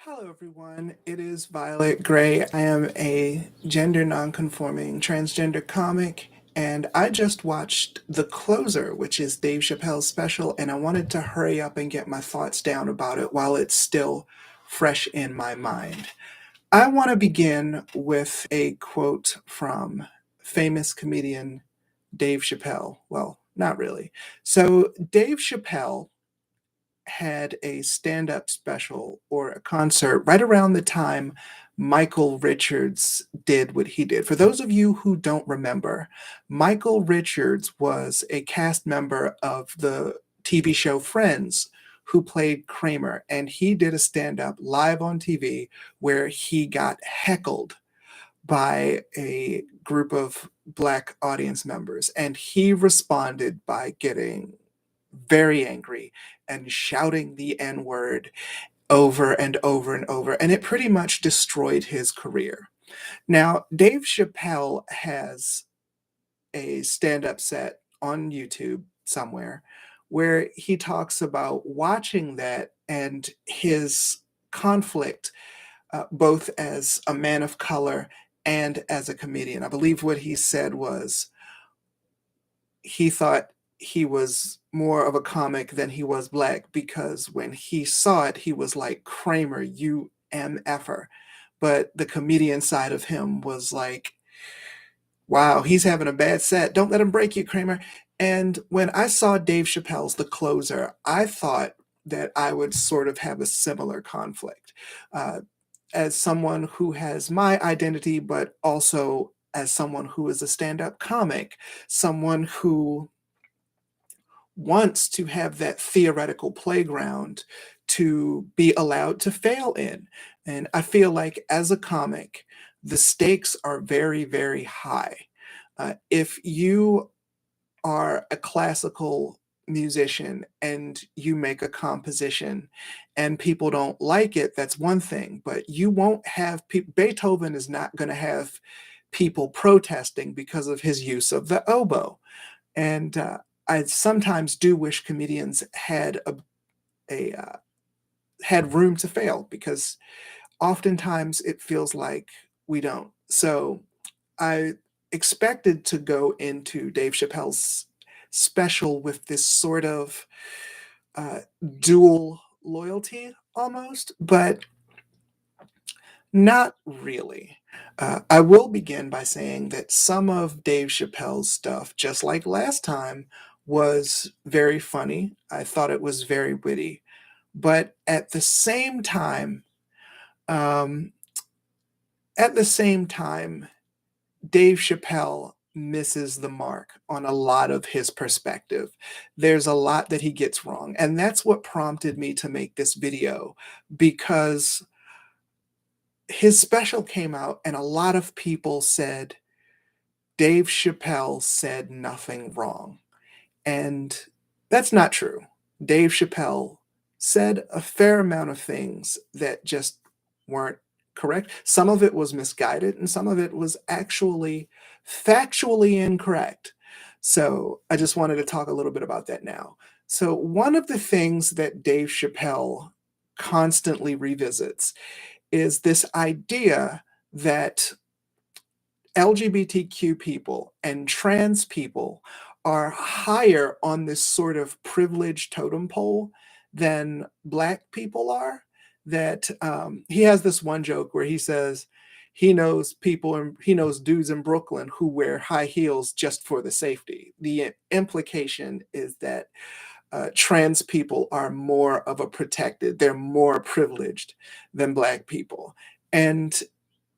Hello, everyone. It is Violet Gray. I am a gender nonconforming transgender comic, and I just watched The Closer, which is Dave Chappelle's special, and I wanted to hurry up and get my thoughts down about it while it's still fresh in my mind. I want to begin with a quote from famous comedian Dave Chappelle. Well, not really. So, Dave Chappelle had a stand up special or a concert right around the time Michael Richards did what he did. For those of you who don't remember, Michael Richards was a cast member of the TV show Friends who played Kramer, and he did a stand up live on TV where he got heckled by a group of Black audience members, and he responded by getting very angry and shouting the N word over and over and over. And it pretty much destroyed his career. Now, Dave Chappelle has a stand up set on YouTube somewhere where he talks about watching that and his conflict, both as a man of color and as a comedian. I believe what he said was he thought he was more of a comic than he was Black because when he saw it, he was like, Kramer, you MFer. But the comedian side of him was like, wow, he's having a bad set. Don't let him break you, Kramer. And when I saw Dave Chappelle's The Closer, I thought that I would sort of have a similar conflict. Uh, as someone who has my identity, but also as someone who is a stand up comic, someone who wants to have that theoretical playground to be allowed to fail in. And I feel like as a comic, the stakes are very, very high. If you are a classical musician and you make a composition and people don't like it, that's one thing, but you won't have people, Beethoven is not going to have people protesting because of his use of the oboe. And I sometimes do wish comedians a had room to fail because oftentimes it feels like we don't. So I expected to go into Dave Chappelle's special with this sort of uh, dual loyalty almost, but not really. I will begin by saying that some of Dave Chappelle's stuff, just like last time, was very funny. I thought it was very witty. But um, at the same time, Dave Chappelle misses the mark on a lot of his perspective. There's a lot that he gets wrong. And that's what prompted me to make this video because his special came out and a lot of people said Dave Chappelle said nothing wrong. And that's not true. Dave Chappelle said a fair amount of things that just weren't correct. Some of it was misguided, and some of it was actually factually incorrect. So I just wanted to talk a little bit about that now. So, one of the things that Dave Chappelle constantly revisits is this idea that LGBTQ people and trans people are higher on this sort of privilege totem pole than Black people are. That he has this one joke where he says he knows people and he knows dudes in Brooklyn who wear high heels just for the safety. The implication is that trans people are more of a protected, they're more privileged than Black people. And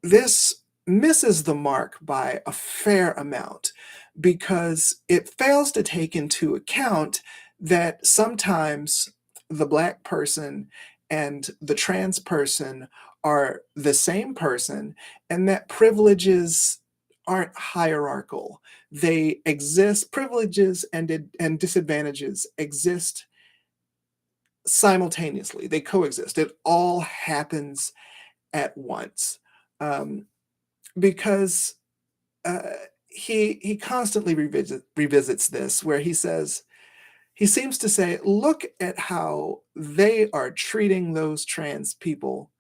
this misses the mark by a fair amount because it fails to take into account that sometimes the Black person and the trans person are the same person and that privileges aren't hierarchical. They exist, privileges and disadvantages exist simultaneously, they coexist. It all happens at once. Um, because uh, he constantly revisits this, where he seems to say, look at how they are treating those trans people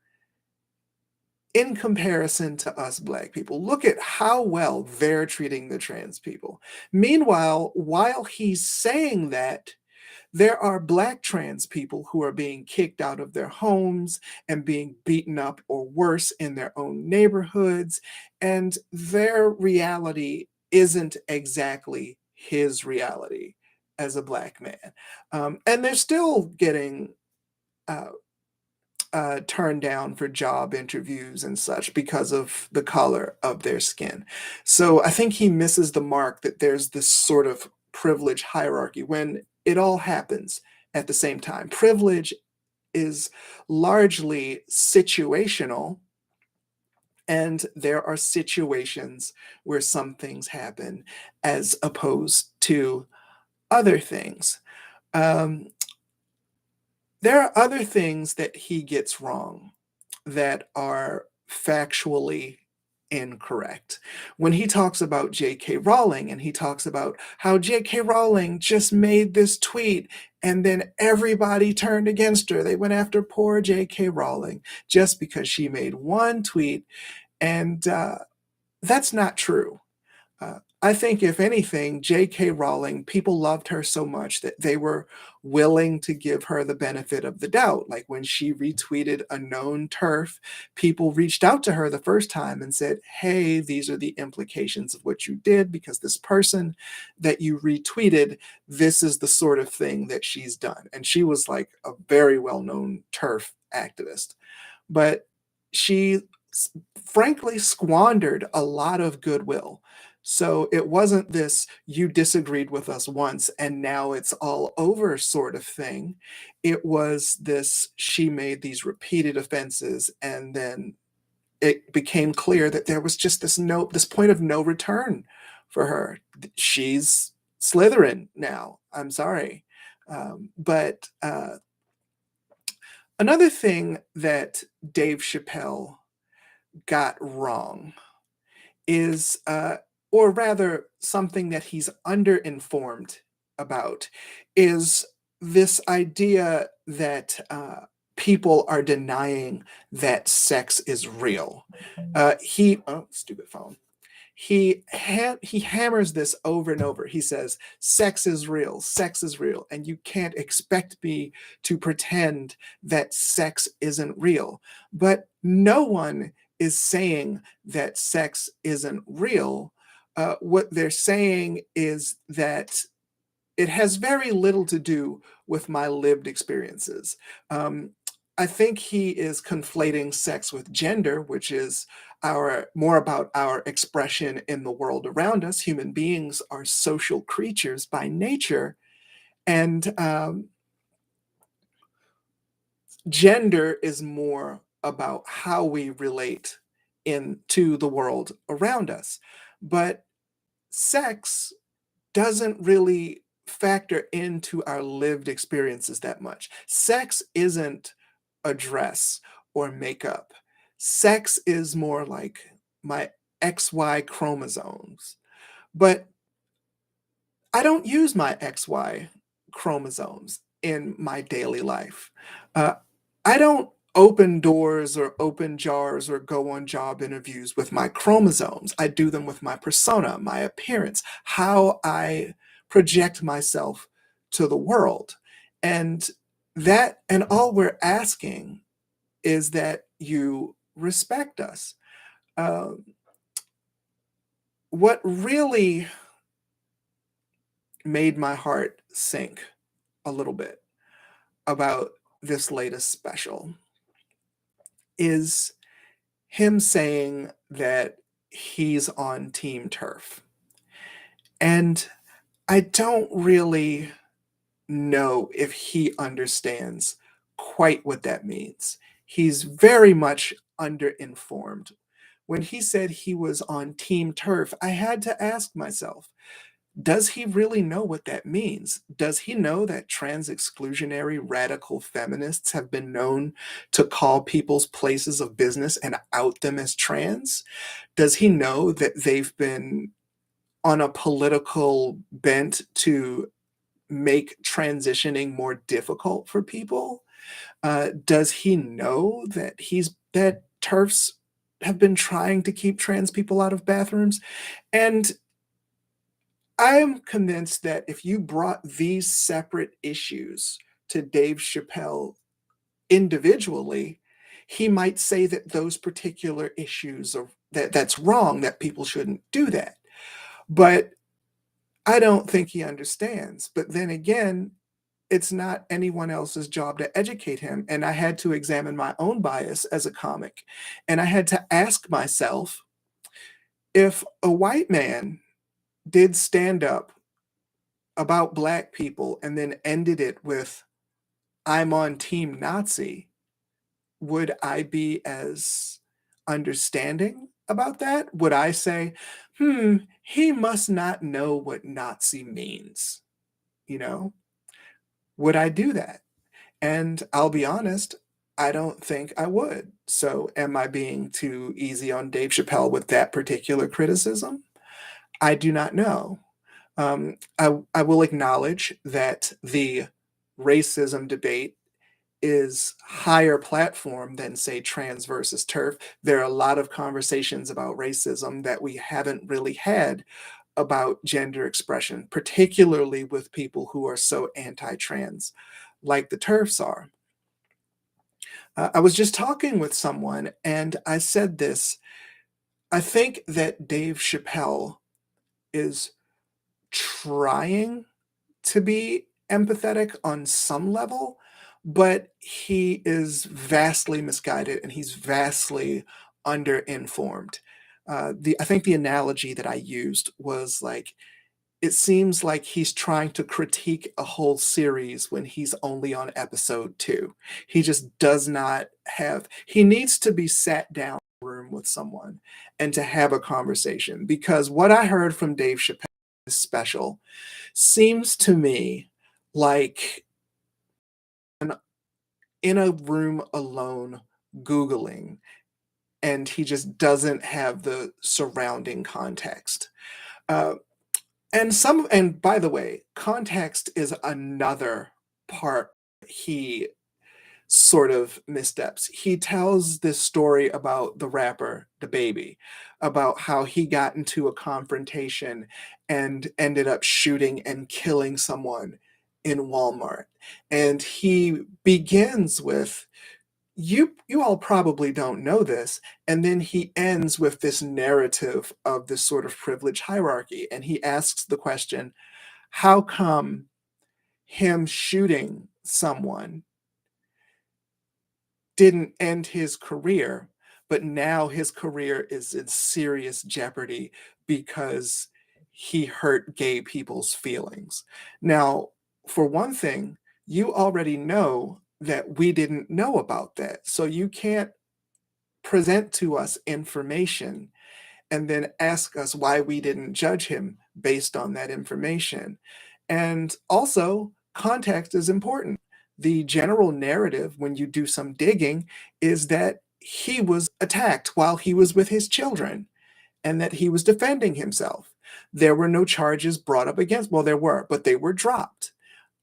in comparison to us Black people. Look at how well they're treating the trans people. Meanwhile, while he's saying that, there are Black trans people who are being kicked out of their homes and being beaten up or worse in their own neighborhoods, and their reality isn't exactly his reality as a Black man. And they're still getting uh, turned down for job interviews and such because of the color of their skin. So I think he misses the mark that there's this sort of privilege hierarchy when it all happens at the same time. Privilege is largely situational, and there are situations where some things happen as opposed to other things. Um, there are other things that he gets wrong that are factually incorrect. When he talks about J.K. Rowling and he talks about how J.K. Rowling just made this tweet and then everybody turned against her. They went after poor J.K. Rowling just because she made one tweet, and that's not true. I think, if anything, J.K. Rowling, people loved her so much that they were willing to give her the benefit of the doubt. Like when she retweeted a known turf, people reached out to her the first time and said, hey, these are the implications of what you did because this person that you retweeted, this is the sort of thing that she's done. And she was like a very well known turf activist. But she frankly squandered a lot of goodwill. So it wasn't this you disagreed with us once and now it's all over sort of thing. It was this she made these repeated offenses, and then it became clear that there was just this point of no return for her. She's Slytherin now. I'm sorry. But another thing that Dave Chappelle got wrong is, or rather, something that he's underinformed about, is this idea that people are denying that sex is real. Oh, stupid phone. He hammers this over and over. He says, sex is real, and you can't expect me to pretend that sex isn't real. But no one is saying that sex isn't real. What they're saying is that it has very little to do with my lived experiences. Um, I think he is conflating sex with gender, which is our more about our expression in the world around us. Human beings are social creatures by nature, and gender is more about how we relate into the world around us. But sex doesn't really factor into our lived experiences that much. Sex isn't a dress or makeup. Sex is more like my XY chromosomes. But I don't use my XY chromosomes in my daily life. Uh, I don't open doors or open jars or go on job interviews with my chromosomes. I do them with my persona, my appearance, how I project myself to the world. And all we're asking is that you respect us. Um, what really made my heart sink a little bit about this latest special is him saying that he's on Team Turf. And I don't really know if he understands quite what that means. He's very much underinformed. When he said he was on Team Turf, I had to ask myself, does he really know what that means? Does he know that trans exclusionary radical feminists have been known to call people's places of business and out them as trans? Does he know that they've been on a political bent to make transitioning more difficult for people? Does he know that TERFs have been trying to keep trans people out of bathrooms, and I am convinced that if you brought these separate issues to Dave Chappelle individually, he might say that those particular issues are that's wrong, that people shouldn't do that. But I don't think he understands. But then again, it's not anyone else's job to educate him. And I had to examine my own bias as a comic. And I had to ask myself, if a white man did stand up about black people and then ended it with, I'm on team Nazi, would I be as understanding about that? Would I say, he must not know what Nazi means? You know, would I do that? And I'll be honest, I don't think I would. So, am I being too easy on Dave Chappelle with that particular criticism? I do not know. I will acknowledge that the racism debate is higher platform than, say, trans versus turf. There are a lot of conversations about racism that we haven't really had about gender expression, particularly with people who are so anti-trans, like the turfs are. I was just talking with someone and I said this. I think that Dave Chappelle is trying to be empathetic on some level, but he is vastly misguided and he's vastly underinformed. I think the analogy that I used was like, it seems like he's trying to critique a whole series when he's only on episode 2. He just does not have he needs to be sat down in a room with someone and to have a conversation, because what I heard from Dave Chappelle's special seems to me like an in a room alone Googling, and he just doesn't have the surrounding context. Uh, and by the way, context is another part he sort of missteps. He tells this story about the rapper, the Baby, about how he got into a confrontation and ended up shooting and killing someone in Walmart. And he begins with, you all probably don't know this, and then he ends with this narrative of this sort of privilege hierarchy, and he asks the question, how come him shooting someone didn't end his career, but now his career is in serious jeopardy because he hurt gay people's feelings. Now, for one thing, you already know that we didn't know about that. So you can't present to us information and then ask us why we didn't judge him based on that information. And also, context is important. The general narrative, when you do some digging, is that he was attacked while he was with his children and that he was defending himself. There were no charges brought up against, well, there were, but they were dropped.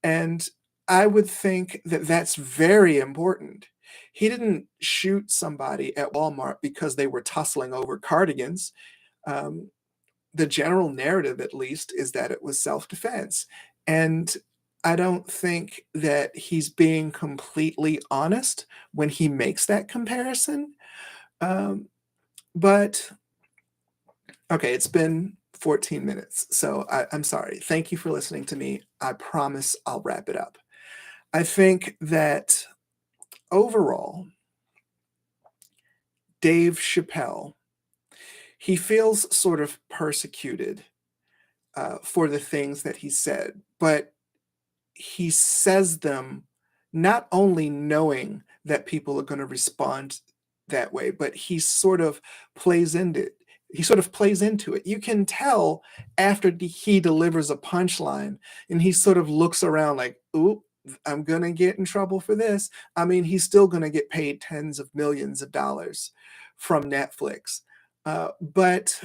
And I would think that that's very important. He didn't shoot somebody at Walmart because they were tussling over cardigans. Um, the general narrative, at least, is that it was self-defense. And I don't think that he's being completely honest when he makes that comparison. Um, but okay, it's been 14 minutes, so I'm sorry. Thank you for listening to me. I promise I'll wrap it up. I think that overall, Dave Chappelle, he feels sort of persecuted for the things that he said, but he says them not only knowing that people are going to respond that way, but plays into he sort of plays into it. You can tell after he delivers a punchline and he sort of looks around like, "Oop, I'm going to get in trouble for this." I mean, he's still going to get paid tens of millions of dollars from Netflix. But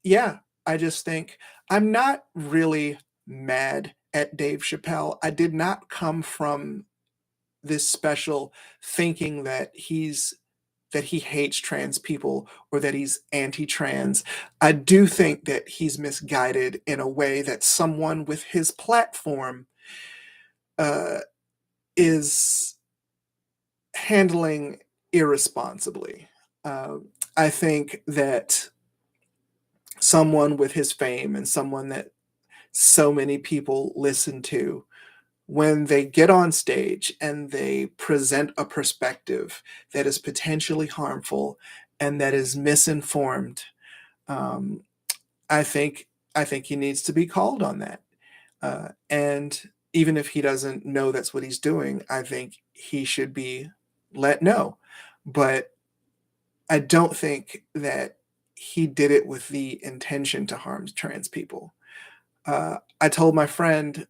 yeah, I just think I'm not really mad at Dave Chappelle. I did not come from this special thinking that he's that he hates trans people or that he's anti-trans. I do think that he's misguided in a way that someone with his platform uh, is handling irresponsibly. I think that someone with his fame and someone that so many people listen to, when they get on stage and they present a perspective that is potentially harmful and that is misinformed, um, I think I think he needs to be called on that. And even if he doesn't know that's what he's doing, I think he should be let know. But I don't think that he did it with the intention to harm trans people. I told my friend,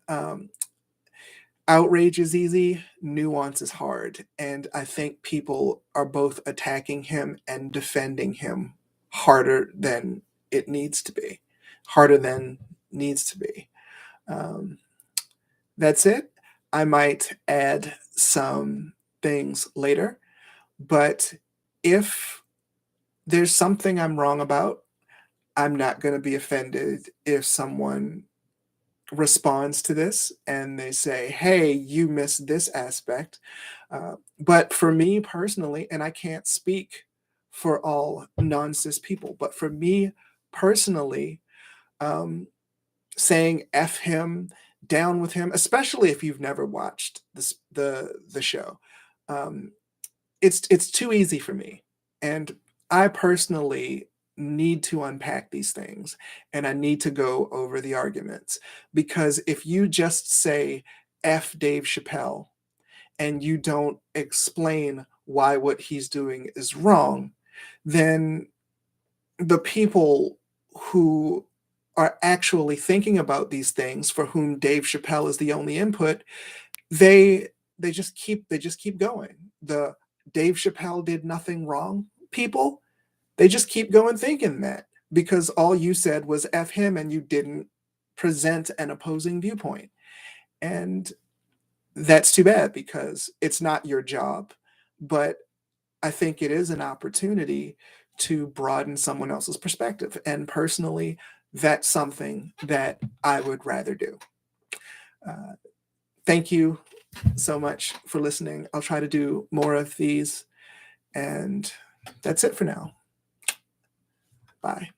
outrage is easy, nuance is hard. And I think people are both attacking him and defending him harder than it needs to be, harder than needs to be. Um, that's it. I might add some things later, but if there's something I'm wrong about, I'm not going to be offended if someone responds to this and they say, "Hey, you missed this aspect." But for me personally, and I can't speak for all non-cis people, but for me personally, um, saying "f him," "down with him," especially if you've never watched the show, um, it's too easy for me, and I personally need to unpack these things, and I need to go over the arguments, because if you just say "F Dave Chappelle" and you don't explain why what he's doing is wrong, then the people who are actually thinking about these things, for whom Dave Chappelle is the only input, they they just keep going. The Dave Chappelle did nothing wrong people, they just keep going thinking that because all you said was F him and you didn't present an opposing viewpoint. And that's too bad because it's not your job. But I think it is an opportunity to broaden someone else's perspective. And personally, that's something that I would rather do. Uh, Thank you so much for listening. I'll try to do more of these. And that's it for now. Bye.